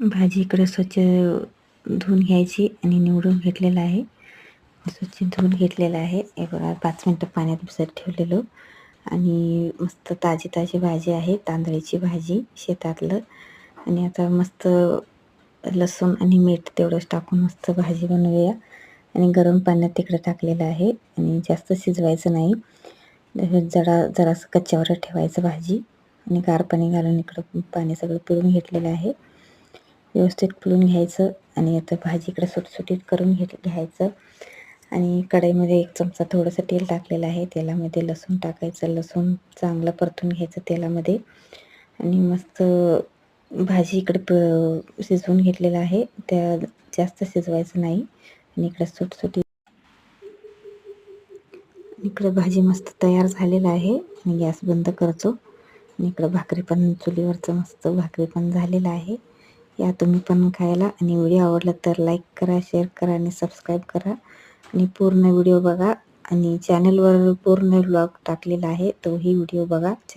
भाजी इकडे स्वच्छ धुवून घ्यायची आणि निवडून घेतलेलं आहे. स्वच्छ धुवून घेतलेलं आहे. हे बघा 5 मिनटं पाण्यात भिजत ठेवलेलं आणि मस्त ताजी ताजी भाजी आहे, तांदळीची भाजी शेतातलं. आणि आता मस्त लसूण आणि मीठ तेवढंच टाकून मस्त भाजी बनवूया. आणि गरम पाण्यात तिकडे टाकलेलं आहे आणि जास्त शिजवायचं नाही, जरासं कच्च्यावर ठेवायचं भाजी. आणि गार पाणी घालून इकडं पाणी सगळं पिळून घेतलेलं आहे. व्यवस्थित पिळून घ्यायचं आणि आता भाजी इकडे सुटसुटीत करून घ्यायचं. आणि कढईमध्ये 1 चमचा थोडंसं तेल टाकलेलं आहे. तेलामध्ये लसूण टाकायचं, लसूण चांगलं परतून घ्यायचं तेलामध्ये. आणि मस्त भाजी इकडे शिजवून घेतलेलं आहे, त्या जास्त शिजवायचं नाही. आणि इकडे सुटसुटीत इकडे भाजी मस्त तयार झालेलं आहे. आणि गॅस बंद करतो. आणि इकडं भाकरी पण चुलीवरचं मस्त भाकरी पण झालेलं आहे. या तुम्ही पण खायला. आणि व्हिडिओ आवडला तर लाईक करा, शेअर करा आणि सबस्क्राईब करा. आणि पूर्ण व्हिडिओ बघा. आणि चॅनलवर पूर्ण व्लॉग टाकलेला आहे, तोही व्हिडिओ बघा.